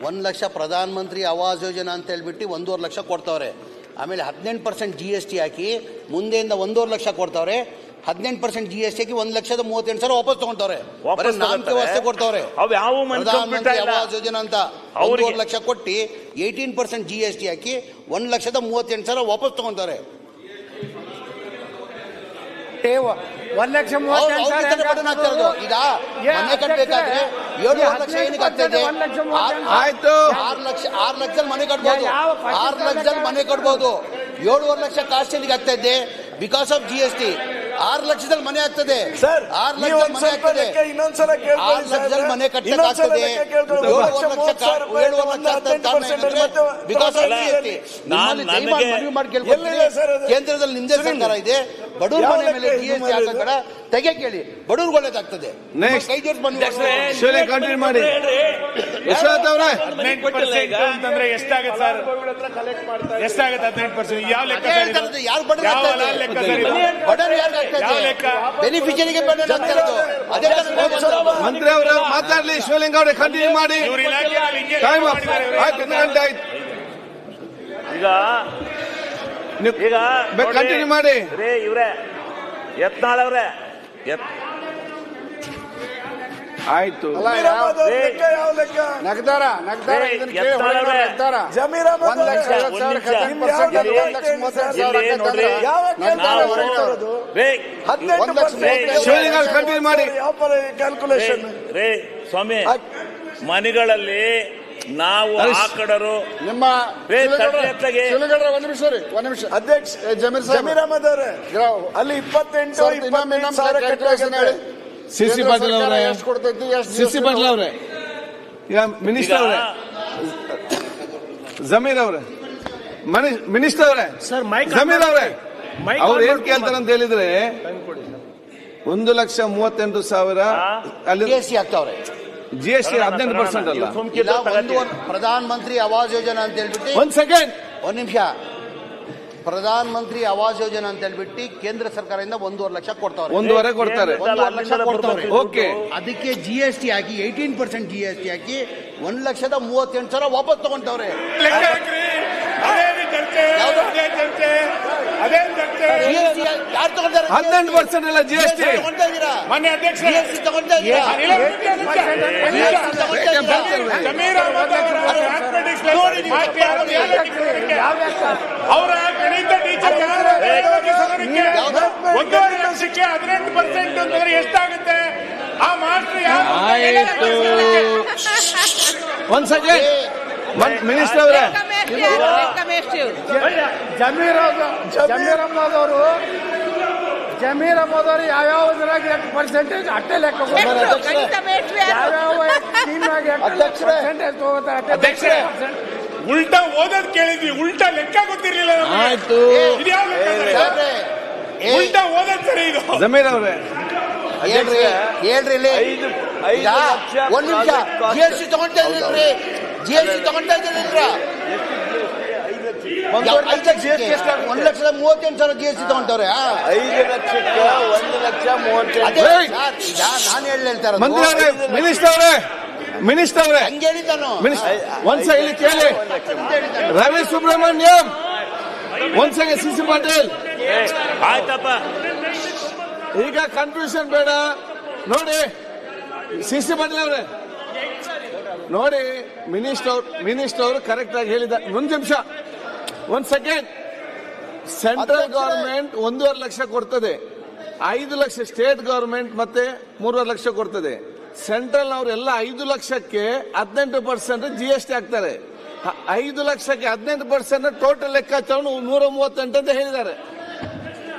1 ಲಕ್ಷ ಪ್ರಧಾನ ಮಂತ್ರಿ ಆವಾಸ್ ಯೋಜನಾ ಅಂತ ಹೇಳ್ಬಿಟ್ಟು 1.5 ಲಕ್ಷ ಕೊಡ್ತಾವ್ರೆ. ಆಮೇಲೆ 18% GST ಹಾಕಿ ಮುಂದೆಯಿಂದ 1.5 ಲಕ್ಷ ಕೊಡ್ತಾವ್ರೆ. 18% GST ಹಾಕಿ 1,38,000 ವಾಪಸ್ ತಗೊಂತವ್ರೆ. ನಾಮಕೆ ವ್ಯವಸ್ಥೆ ಕೊಡ್ತಾವ್ರೆ. ಪ್ರಧಾನ ಮಂತ್ರಿ ಆವಾಸ್ ಯೋಜನಾ ಅಂತ 1.5 ಲಕ್ಷ ಕೊಟ್ಟು 18% GST ಹಾಕಿ 1,38,000 ವಾಪಸ್ ತಗೊಂತಾರೆ. 1,38,000 ಈಗ ಮನೆ ಕಟ್ಟಬೇಕಾದ್ರೆ 7 ಲಕ್ಷ ಏನಕ್ಕೆ ಆಗ್ತದೆ? 6 ಲಕ್ಷದಲ್ಲಿ ಮನೆ ಕಟ್ಬೋದು. 6 ಲಕ್ಷದಲ್ಲಿ ಮನೆ ಕಟ್ಬೋದು. 7.5 ಲಕ್ಷ ಕಾಸ್ಟ್ ಎಲ್ಲಿಗೆ ಆಗ್ತಾ ಇದೆ? Because of GST. 6 ಲಕ್ಷದಲ್ಲಿ ಮನೆ ಆಗ್ತದೆ. 6 ಲಕ್ಷದಲ್ಲಿ ಮನೆ ಆಗ್ತದೆ. 6 ಲಕ್ಷದಲ್ಲಿ ಮನೆ ಕಟ್ಟಕ್ಕಾಗ್ತದೆ. 7.5 ಲಕ್ಷ ಬಿಕಾಸ್ ಆಫ್ GST. ಮನವಿ ಮಾಡಿ ಕೇಳ್ಕೊಳ್ತೀನಿ. ಕೇಂದ್ರದಲ್ಲಿ ನಿಮ್ದೇ ಸರ್ಕಾರ ಇದೆ. ಬಡವ್ರ ಮನೆ ಮೇಲೆ GST ಹಾಕಬೇಡ, ತೆಗೆ ಕೇಳಿ. ಬಡವ್ರಿಗೆ ಒಳ್ಳೇದಾಗ್ತದೆ. ಕೈ ಜೋಡಿಸಿ ಕಂಟಿನ್ಯೂ ಮಾಡಿ. ಯಶವಂತ್ ಅವರೇ 18% ಅಂತಂದ್ರೆ ಎಷ್ಟಾಗುತ್ತೆ ಸರ್? ಎಷ್ಟಾಗುತ್ತೆ 18%? ಯಾವ ಲೆಕ್ಕ ಸರ್? ಯಾರು ಬಡವ್ರು ಬೆನಿಫಿಷರಿಗೆ ಮಂತ್ರಿ ಅವರು ಮಾತಾಡ್ಲಿ. ಶಿವಲಿಂಗ ಅವರೇ ಕಂಟಿನ್ಯೂ ಮಾಡಿ. ಈಗ ಕಂಟಿನ್ಯೂ ಮಾಡಿ. ಇವ್ರೆ ಯತ್ನಾಳ್ ಅವ್ರೆ ಆಯ್ತು. ನಗದಾರ ಶಿವಲಿಂಗ ಕಂಟಿನ್ಯೂ ಮಾಡಿ. ಕ್ಯಾಲ್ಕುಲೇಷನ್ ರೇ ಸ್ವಾಮಿ, ಮನೆಗಳಲ್ಲಿ ನಾವು ಆಕಡರು ನಿಮ್ಮ ಒಂದು ನಿಮಿಷ ಅಧ್ಯಕ್ಷ ಜಮೀರ್ ಅಹಮದ್ ಅವರೇ, ಅಲ್ಲಿ 28,000 ಸಿಸಿ ಪಾಟೀಲ್ ಅವರೇ, ಸಿಸಿ ಪಾಟೀಲ್ ಅವರೇ, ಈಗ ಮಿನಿಸ್ಟರ್ ಅವರೇ, ಜಮೀರ್ ಅವರೇ, ಮಿನಿಸ್ಟರ್ ಅವರೇ, ಜಮೀರ್ ಅವರೇ, ಅವ್ರು ಏನ್ ಕೇಳ್ತಾರೆ ಅಂತ ಹೇಳಿದ್ರೆ 1,38,000 ಅಲ್ಲಿ GST ಆಗ್ತಾವ್ರೆ. GST 18% ಅಲ್ಲ. ಪ್ರಧಾನ ಮಂತ್ರಿ ಆವಾಸ್ ಯೋಜನಾ ಅಂತ ಹೇಳ್ಬಿಟ್ಟು ಒಂದ್ ನಿಮಿಷ, ಪ್ರಧಾನ ಮಂತ್ರಿ ಆವಾಸ್ ಯೋಜನಾ ಅಂತ ಹೇಳ್ಬಿಟ್ಟು ಕೇಂದ್ರ ಸರ್ಕಾರದಿಂದ 1.5 ಲಕ್ಷ ಕೊಡ್ತಾವ್ರೆ. 1.5 ಕೊಡ್ತಾರೆ. 1.5 ಲಕ್ಷ ಕೊಡ್ತಾವ್ರೆ. ಓಕೆ. ಅದಕ್ಕೆ GST ಹಾಕಿ 18% GST ಹಾಕಿ 1,38,000 ವಾಪಸ್ ತಗೊಂತವ್ರೆ. ಯಾರು ತಗೊಂತಾರೆ? 18% ಅಲ್ಲ GST. ತಗೊಂತಾ ಇದ್ದೀರಾ? ಮನೆ ಅಧ್ಯಕ್ಷ GST ತಗೊಂತಾ ಇದ್ದೀರಾ? ಅವರ ಗಣಿತ ಟೀಚರ್ 1.5 ಲಕ್ಷಕ್ಕೆ 18% ಅಂತಂದ್ರೆ ಎಷ್ಟಾಗುತ್ತೆ? ಆ ಮಾಸ್ಟರ್ ಆಯ್ತು. ಒಂದ್ ಸೆಕೆಂಡ್ ಮಿನಿಸ್ಟರ್ ಅವರೇ, ಜಮೀರ್ ಅಹಮದ್ ಅವರು ಯಾವ್ಯಾವ ಪರ್ಸೆಂಟೇಜ್ ಅಟ್ಟೆ ಲೆಕ್ಕ ಅಧ್ಯಕ್ಷರೇ, ಉಲ್ಟಾ ಓದೋದ್ ಕೇಳಿದ್ವಿ, ಉಲ್ಟಾ ಲೆಕ್ಕ ಗೊತ್ತಿರ್ಲಿಲ್ಲ. ಆಯ್ತು. ಉಲ್ಟಾ ಓದೋದ್ ಸರಿ ಇದು. ಜಮೀರ್ ಅವರೇ ಹೇಳ್ರಿ ಒಂದ್ ನಿಮಿಷ. GST ತಗೊಂತಾ ಇದ್ರಿ, GST ತಗೊಂತಾ ಇದ್ರಿ. 1,38,000 GST ತಗೊಂತವ್ರೆ. 5 ಲಕ್ಷಕ್ಕೆ 1,38,000. ನಾನು ಹೇಳ್ತಾ ಇರೋದು. ಮಂತ್ರಿ ಅವರೇ, ಮಿನಿಸ್ಟರ್ ಅವರೇ ಹಂಗೆ ಹೇಳಿದ್ದಾನು. ಒಂದ್ಸ ಇಲ್ಲಿ ಕೇಳಿ. ರವಿ ಸುಬ್ರಹ್ಮಣ್ಯಂ, ಒಂದ್ಸಗೆ ಸಿಸಿ ಪಾಟೀಲ್. ಆಯ್ತಪ್ಪ, ಈಗ ಕನ್ಫ್ಯೂಷನ್ ಬೇಡ. ನೋಡಿ ಸಿಸಿ ಪಾಟೀಲ್ ಅವರೇ, ನೋಡಿ ಮಿನಿಸ್ಟರ್ ಅವರು ಕರೆಕ್ಟ್ ಆಗಿ ಹೇಳಿದ. ಒಂದು ನಿಮಿಷ, ಒಂದ್ ಸೆಕೆಂಡ್. ಸೆಂಟ್ರಲ್ ಗವರ್ಮೆಂಟ್ 1.5 ಲಕ್ಷ ಕೊಡ್ತದೆ, 5 ಲಕ್ಷ ಸ್ಟೇಟ್ ಗವರ್ಮೆಂಟ್ ಮತ್ತೆ 3.5 ಲಕ್ಷ ಕೊಡ್ತದೆ. ಸೆಂಟ್ರಲ್ ಅವರೆಲ್ಲ 5 ಲಕ್ಷಕ್ಕೆ 18% GST ಹಾಕ್ತಾರೆ. 5 ಲಕ್ಷಕ್ಕೆ 18% ಟೋಟಲ್ ಲೆಕ್ಕಾಚಾರ 138 ಅಂತ ಹೇಳಿದ್ದಾರೆ.